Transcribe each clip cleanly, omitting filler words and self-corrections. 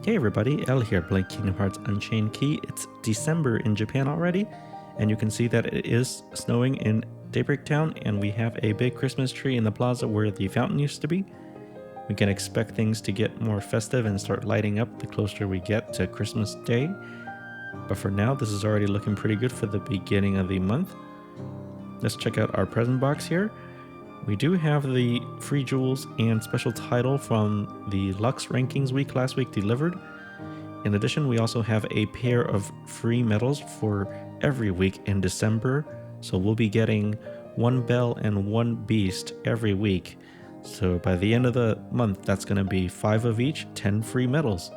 Hey everybody, Elle here, playing Kingdom Hearts Unchained Key. It's December in Japan already, and you can see that it is snowing in Daybreak Town, and we have a big Christmas tree in the plaza where the fountain used to be. We can expect things to get more festive and start lighting up the closer we get to Christmas Day. But for now, this is already looking pretty good for the beginning of the month. Let's check out our present box here. We do have the free jewels and special title from the Lux Rankings week last week delivered. In addition, we also have a pair of free medals for every week in December. So we'll be getting one Belle and one Beast every week. So by the end of the month, that's going to be 5 of each, 10 free medals.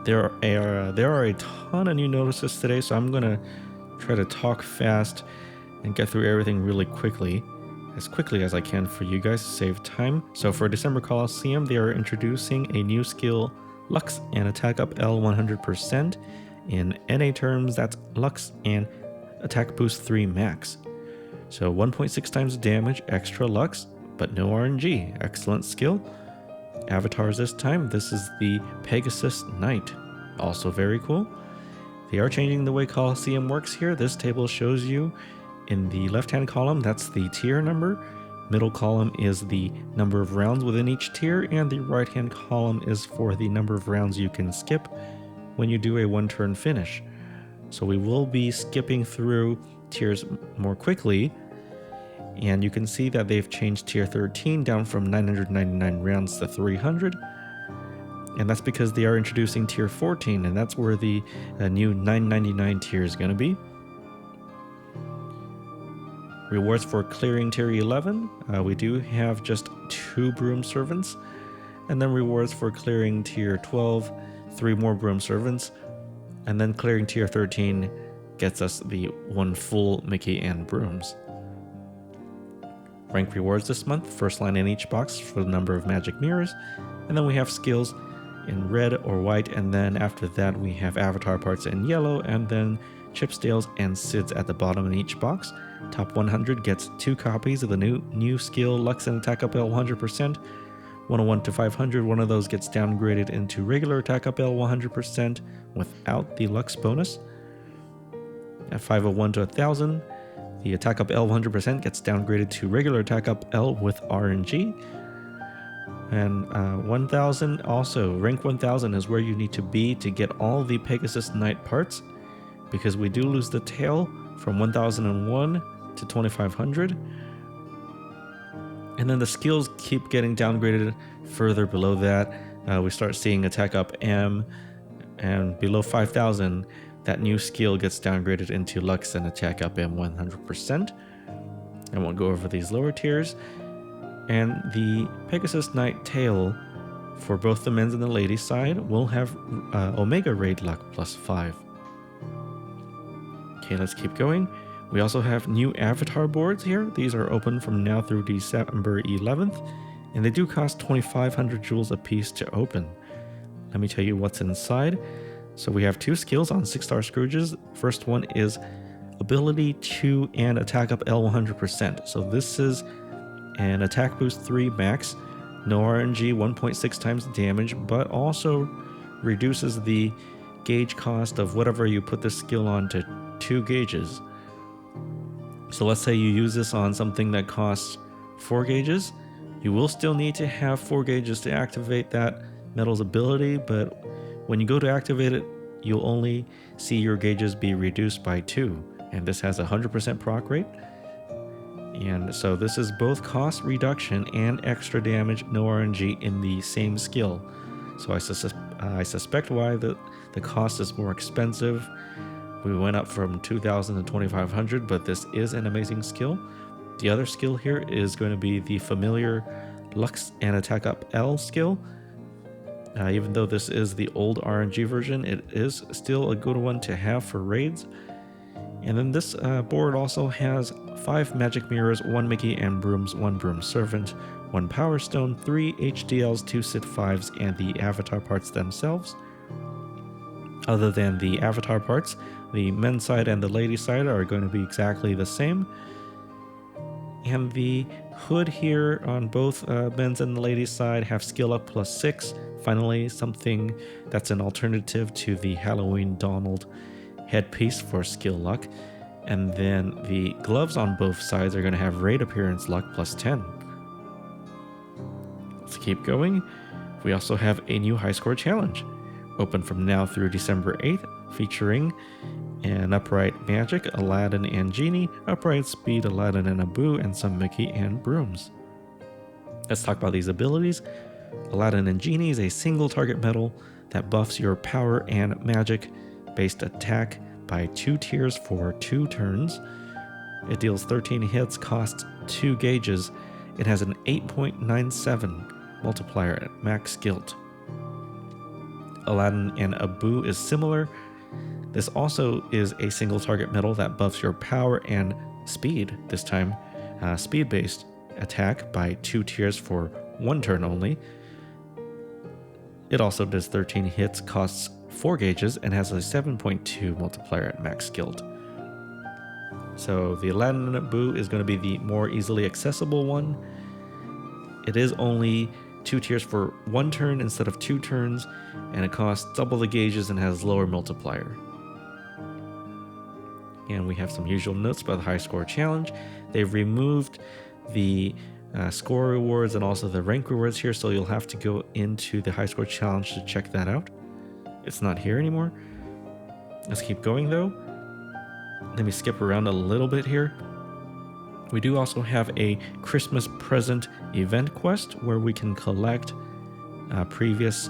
There are a ton of new notices today, so I'm going to try to talk fast and get through everything really quickly as I can for you guys to save time. So for December Coliseum, they are introducing a new skill, Lux and Attack Up L 100%. In NA terms, that's Lux and Attack Boost 3 Max. So 1.6 times damage, extra Lux, but no RNG. Excellent skill. Avatars this time, this is the Pegasus Knight. Also very cool. They are changing the way Coliseum works here. This table shows you in the left-hand column, that's the tier number. Middle column is the number of rounds within each tier, and the right-hand column is for the number of rounds you can skip when you do a one-turn finish. So we will be skipping through tiers more quickly, and you can see that they've changed tier 13 down from 999 rounds to 300. And that's because they are introducing tier 14, and that's where the new 999 tier is going to be. Rewards for clearing tier 11. We do have just 2 broom servants. And then rewards for clearing tier 12, 3 more broom servants. And then clearing tier 13 gets us the 1 full Mickey and brooms. Rank rewards this month, first line in each box for the number of magic mirrors. And then we have skills in red or white, and then after that we have avatar parts in yellow, and then chips, dales, and Sids at the bottom in each box. Top 100 gets 2 copies of the new skill Lux and Attack Up L 100%. 101 to 500, one of those gets downgraded into regular Attack Up L 100% without the Lux bonus. At 501 to 1000, the Attack Up L 100% gets downgraded to regular Attack Up L with RNG. And 1000 also, rank 1000 is where you need to be to get all the Pegasus Knight parts, because we do lose the tail from 1001 to 2500. And then the skills keep getting downgraded further below that. We start seeing Attack Up M, and below 5000, that new skill gets downgraded into Lux and Attack Up M 100%. I won't go over these lower tiers. And the Pegasus Knight tail for both the men's and the ladies' side will have Omega Raid Luck plus 5. Okay, let's keep going. We also have new avatar boards here. These are open from now through December 11th, and they do cost 2,500 jewels a piece to open. Let me tell you what's inside. So we have 2 skills on 6-star Scrooges. First one is Ability 2 and Attack Up L 100%. So this is an Attack Boost 3 Max, no RNG, 1.6 times damage, but also reduces the gauge cost of whatever you put this skill on to 2 gauges. So let's say you use this on something that costs 4 gauges. You will still need to have 4 gauges to activate that medal's ability, but when you go to activate it, you'll only see your gauges be reduced by 2. And this has a 100% proc rate. And so this is both cost reduction and extra damage, no RNG in the same skill. So I suspect why the cost is more expensive. We went up from 2,000 to 2,500, but this is an amazing skill. The other skill here is going to be the familiar Lux and Attack Up L skill. Even though this is the old RNG version, it is still a good one to have for raids. And then this board also has 5 magic mirrors, 1 Mickey and brooms, 1 broom servant, 1 power stone, 3 HDLs, 2 Sit 5s, and the avatar parts themselves. Other than the avatar parts, the men's side and the ladies' side are going to be exactly the same. And the hood here on both men's and the ladies' side have skill up +6. Finally, something that's an alternative to the Halloween Donald headpiece for skill luck. And then the gloves on both sides are going to have raid appearance luck +10. Let's keep going. We also have a new high score challenge, open from now through December 8th, featuring an upright magic, Aladdin and Genie, upright speed, Aladdin and Abu, and some Mickey and brooms. Let's talk about these abilities. Aladdin and Genie is a single target medal that buffs your power and magic based attack by 2 tiers for 2 turns. It deals 13 hits, costs 2 gauges. It has an 8.97 multiplier at max guilt. Aladdin and Abu is similar. This also is a single target medal that buffs your power and speed, this time speed-based attack by 2 tiers for 1 turn only. It also does 13 hits, costs 4 gauges, and has a 7.2 multiplier at max guild. So the Aladdin and Abu is going to be the more easily accessible one. It is only 2 tiers for 1 turn instead of 2 turns, and it costs double the gauges and has lower multiplier. And we have some usual notes about the high score challenge. They've removed the score rewards and also the rank rewards here, so you'll have to go into the high score challenge to check that out. It's not here anymore. Let's keep going though. Let me skip around a little bit here. We do also have a Christmas present event quest where we can collect previous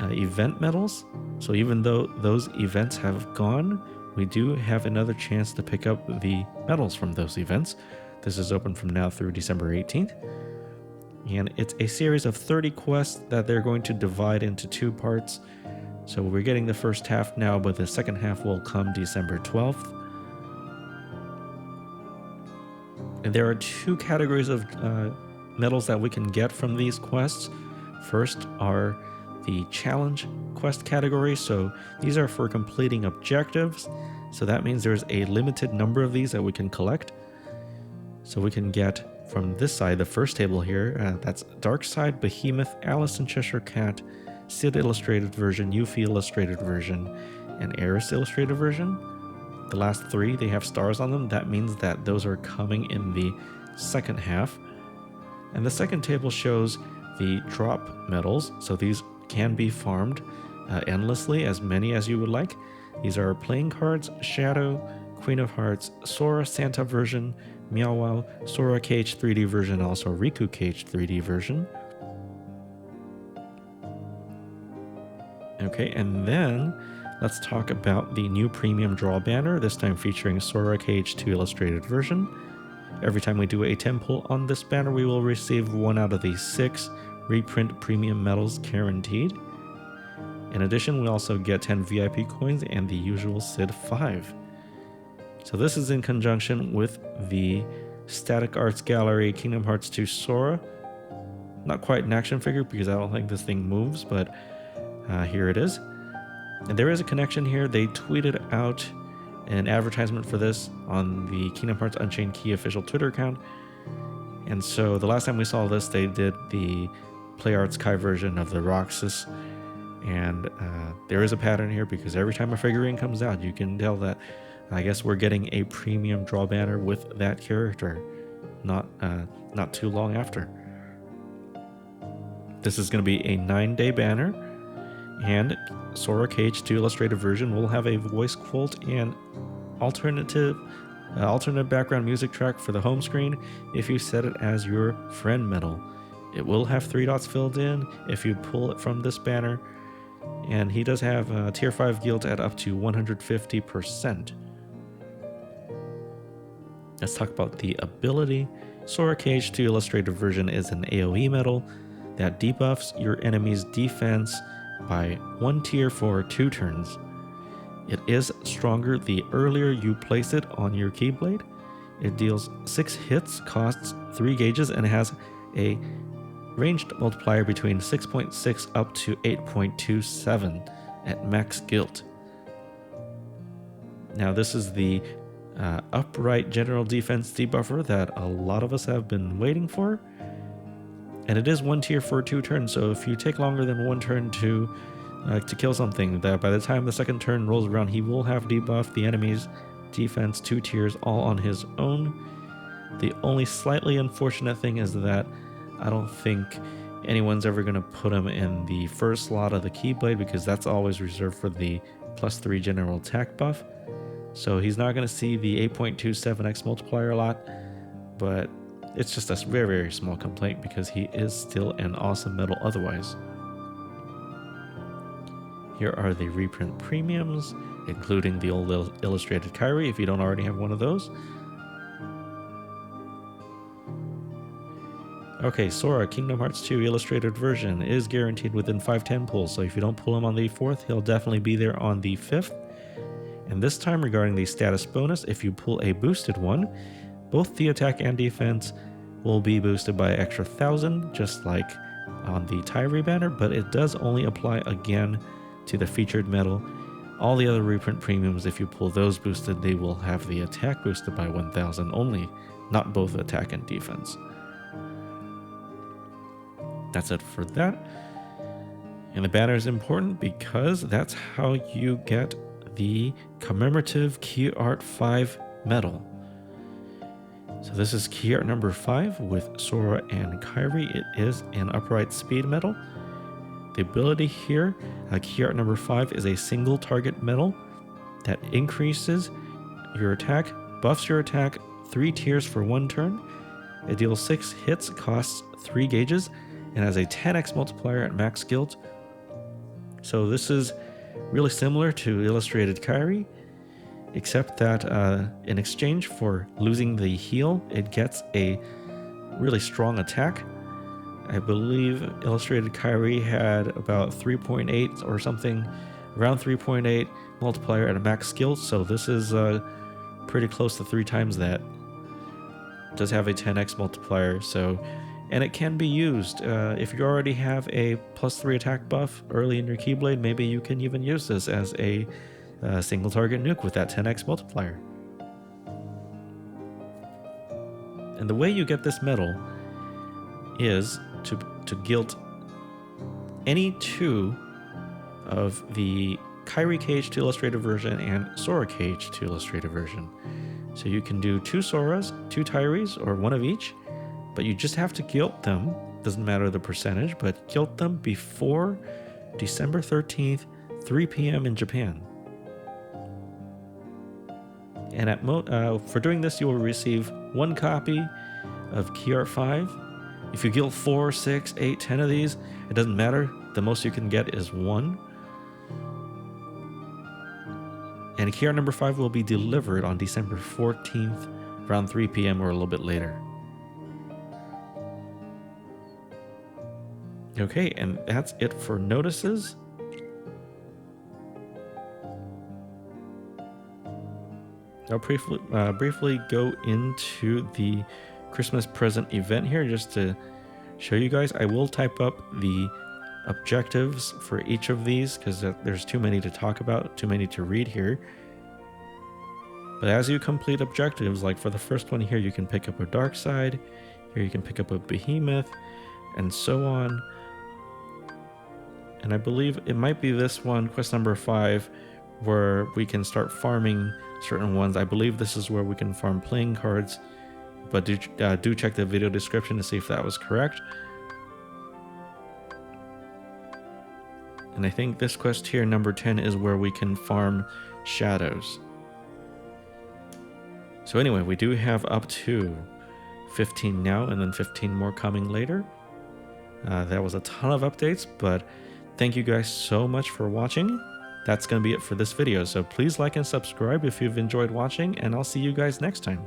event medals. So even though those events have gone, we do have another chance to pick up the medals from those events. This is open from now through December 18th. And it's a series of 30 quests that they're going to divide into 2 parts. So we're getting the first half now, but the second half will come December 12th. And there are 2 categories of medals that we can get from these quests. First are the challenge quest category. So these are for completing objectives. So that means there's a limited number of these that we can collect. So we can get from this side, the first table here, that's Dark Side, Behemoth, Alice in Cheshire Cat, Sid Illustrated version, Yuffie Illustrated version, and Eris Illustrated version. The last 3, they have stars on them. That means that those are coming in the second half. And the second table shows the drop medals. So these can be farmed endlessly, as many as you would like. These are playing cards, Shadow, Queen of Hearts, Sora Santa version, Meow Wow, Sora KHII 3D version, also Riku KHII 3D version. Okay, and then let's talk about the new premium draw banner, this time featuring Sora KHII Illustrated version. Every time we do a 10 pull on this banner, we will receive 1 out of the 6 reprint premium medals guaranteed. In addition, we also get 10 VIP coins and the usual Sid 5. So this is in conjunction with the Static Arts Gallery Kingdom Hearts 2 Sora. Not quite an action figure because I don't think this thing moves, but here it is. And there is a connection here. They tweeted out an advertisement for this on the Kingdom Hearts Unchained Key official Twitter account. And so the last time we saw this, they did the Play Arts Kai version of the Roxas. And there is a pattern here because every time a figurine comes out, you can tell that I guess we're getting a premium draw banner with that character not too long after. This is going to be a 9-day banner, and Sora KHII Illustrated version will have a voice quote and alternate background music track for the home screen if you set it as your friend medal. It will have 3 dots filled in if you pull it from this banner, and he does have tier 5 guild at up to 150%. Let's talk about the ability. Sora KHII Illustrated version is an AoE medal that debuffs your enemy's defense by 1 tier for 2 turns. It is stronger the earlier you place it on your Keyblade. It deals 6 hits, costs 3 gauges, and has a ranged multiplier between 6.6 up to 8.27 at max guilt. Now this is the upright general defense debuffer that a lot of us have been waiting for. And it is 1 tier for 2 turns, so if you take longer than 1 turn to kill something, that by the time the second turn rolls around, he will have debuffed the enemy's defense 2 tiers all on his own. The only slightly unfortunate thing is that I don't think anyone's ever going to put him in the first slot of the Keyblade, because that's always reserved for the +3 general attack buff. So he's not going to see the 8.27x multiplier a lot, but it's just a very, very small complaint because he is still an awesome medal otherwise. Here are the reprint premiums, including the old illustrated KHII if you don't already have one of those. Okay, Sora Kingdom Hearts 2 Illustrated version is guaranteed within 510 pulls, so if you don't pull him on the 4th, he'll definitely be there on the 5th. And this time, regarding the status bonus, if you pull a boosted one, both the attack and defense will be boosted by an extra 1,000, just like on the KHII banner, but it does only apply again to the featured medal. All the other reprint premiums, if you pull those boosted, they will have the attack boosted by 1,000 only, not both attack and defense. That's it for that. And the banner is important because that's how you get the commemorative key art 5 medal. So this is key art number 5 with Sora and KHII. It is an upright speed medal. The ability here, key art number 5, is a single target medal that increases your attack, buffs your attack 3 tiers for 1 turn. It deals 6 hits, costs 3 gauges, and has a 10x multiplier at max guild. So this is really similar to illustrated KHII, except that in exchange for losing the heal, it gets a really strong attack. I believe illustrated KHII had about 3.8 or something, around 3.8 multiplier at a max skill, so this is pretty close to 3 times that. It does have a 10x multiplier, and it can be used. If you already have a +3 attack buff early in your Keyblade, maybe you can even use this as a single target nuke with that 10x multiplier. And the way you get this medal is to guilt any 2 of the KHII KH2 Illustrated version and Sora KH2 Illustrated version. So you can do 2 Soras, 2 KHIIs, or 1 of each, but you just have to guilt them, doesn't matter the percentage, but guilt them before December 13th, 3 p.m. in Japan. And for doing this, you will receive 1 copy of Key Art 5. If you guilt 4, 6, 8, 10 of these, it doesn't matter. The most you can get is 1. And Key Art number 5 will be delivered on December 14th, around 3 p.m. or a little bit later. Okay, and that's it for notices. I'll briefly go into the Christmas present event here just to show you guys. I will type up the objectives for each of these because there's too many to talk about, too many to read here. But as you complete objectives, like for the first one here, you can pick up a dark side. Here you can pick up a behemoth, and so on. And I believe it might be this one, quest number 5, where we can start farming certain ones. I believe this is where we can farm playing cards, but do check the video description to see if that was correct. And I think this quest here, number 10, is where we can farm shadows. So anyway, we do have up to 15 now, and then 15 more coming later. That was a ton of updates, but thank you guys so much for watching. That's going to be it for this video, so please like and subscribe if you've enjoyed watching, and I'll see you guys next time.